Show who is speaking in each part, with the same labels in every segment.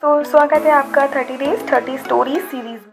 Speaker 1: तो स्वागत है आपका 30 डेज 30 स्टोरीज सीरीज में।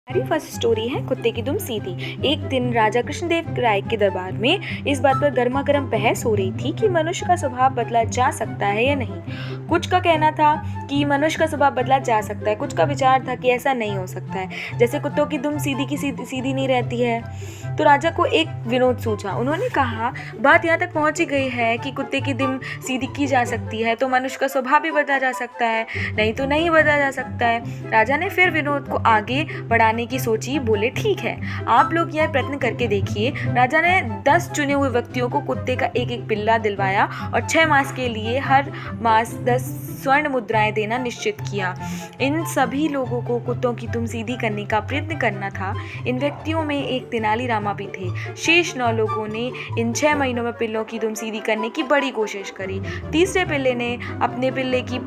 Speaker 2: हमारी फर्स्ट स्टोरी है कुत्ते की दुम सीधी। एक दिन राजा कृष्णदेव राय के दरबार में इस बात पर गर्मा गर्म बहस हो रही थी कि मनुष्य का स्वभाव बदला जा सकता है या नहीं। कुछ का कहना था कि मनुष्य का स्वभाव बदला जा सकता है, कुछ का विचार था कि ऐसा नहीं हो सकता है, जैसे कुत्तों की दुम सीधी की सीधी नहीं रहती है। तो राजा को एक विनोद सूझा। उन्होंने कहा, बात यहाँ तक पहुँच ही गई है कि कुत्ते की दुम सीधी की जा सकती है तो मनुष्य का स्वभाव भी बदला जा सकता है, नहीं तो नहीं बदला जा सकता है। राजा ने फिर विनोद को आगे बढ़ाने की सोची। बोले, ठीक है, आप लोग यह प्रयत्न करके देखिए। राजा ने 10 चुने हुए व्यक्तियों को कुत्ते का एक एक पिल्ला दिलवाया और 6 मास के लिए हर मास 10 स्वर्ण मुद्राएं देना निश्चित किया। इन सभी लोगों को कुत्तों की दुम सीधी करने का प्रयत्न करना था। इन व्यक्तियों में एक तेनालीरामा भी थे। शेष 9 लोगों ने इन 6 महीनों में पिल्लों की दुम सीधी करने की बड़ी कोशिश करी। तीसरे इंसान ने अपने पिल्ले की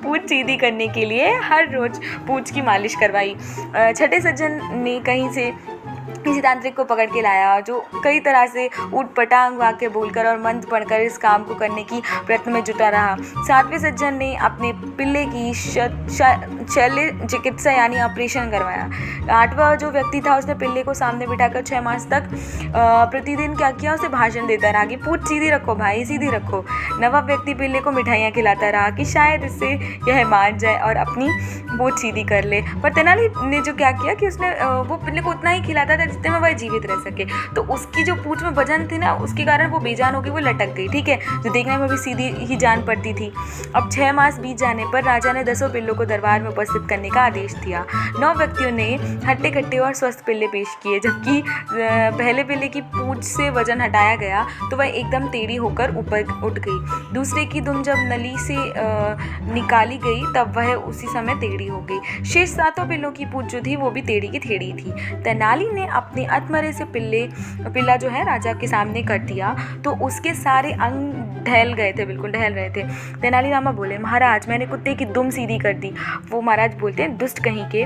Speaker 2: पूंछ सीधी करने के लिए हर रोज पूंछ की मालिश करवाई। छठे सज्जन ने कहीं से किसी तांत्रिक को पकड़ के लाया जो कई तरह से ऊट-पटांग वाक्य बोलकर और मंत्र पढ़कर इस काम को करने की प्रयत्न में जुटा रहा। 7वें सज्जन ने अपने पिल्ले की शल्य चिकित्सा यानी ऑपरेशन करवाया। 8वां जो व्यक्ति था उसने पिल्ले को सामने बिठाकर 6 मास तक प्रतिदिन क्या किया, उसे भाषण देता रहा कि पूंछ सीधी रखो भाई, सीधी रखो। 9वां व्यक्ति पिल्ले को मिठाइयाँ खिलाता रहा कि शायद इससे यह मान जाए और अपनी पूंछ सीधी कर ले। पर तेनाली ने जो क्या किया कि उसने वो पिल्ले को उतना ही खिलाता था जितने में वह जीवित रह सके। तो उसकी जो पूंछ में वजन थी ना, उसके कारण वो बेजान हो गई, वो लटक गई। ठीक है, जो देखने में भी सीधी ही जान पड़ती थी। अब 6 मास बीत जाने पर राजा ने 10 पिल्लों को दरबार में उपस्थित करने का आदेश दिया। 9 व्यक्तियों ने हट्टे कट्टे और स्वस्थ पिल्ले पेश किए। जबकि पहले पिल्ले की पूंछ से वजन हटाया गया तो वह एकदम टेढ़ी होकर ऊपर उठ गई। दूसरे की दुम जब नली से निकाली गई तब वह उसी समय टेढ़ी हो गई। शेष 7 पिल्लों की पूंछ जो थी वो भी टेढ़ी की टेढ़ी थी। तेनाली ने अपने अधमरे से पिल्ला जो है राजा के सामने कर दिया तो उसके सारे अंग ढल गए थे, बिल्कुल ढल रहे थे। तेनालीरामा बोले, महाराज मैंने कुत्ते की दुम सीधी कर दी। वो महाराज बोलते हैं, दुष्ट कहीं के।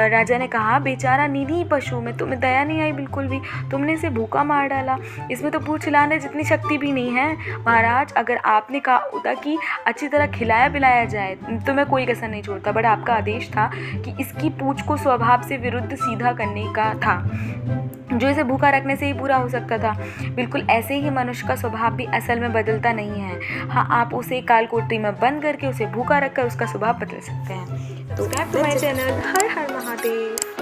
Speaker 2: राजा ने कहा, बेचारा नीली पशु, में तुम्हें दया नहीं आई बिल्कुल भी, तुमने इसे भूखा मार डाला, इसमें तो पूंछ हिलाने जितनी शक्ति भी नहीं है। महाराज अगर आपने कहा होता कि अच्छी तरह खिलाया पिलाया जाए तो मैं कोई कसर नहीं छोड़ता, बट आपका आदेश था कि इसकी पूंछ को स्वभाव से विरुद्ध सीधा करने का था, जो इसे भूखा रखने से ही पूरा हो सकता था। बिल्कुल ऐसे ही मनुष्य का स्वभाव भी असल में बदलता नहीं है। हाँ, आप उसे कालकोठरी में बंद करके उसे भूखा रखकर उसका स्वभाव बदल सकते हैं। तो सब्सक्राइब टू माय चैनल। हर हर महादेव।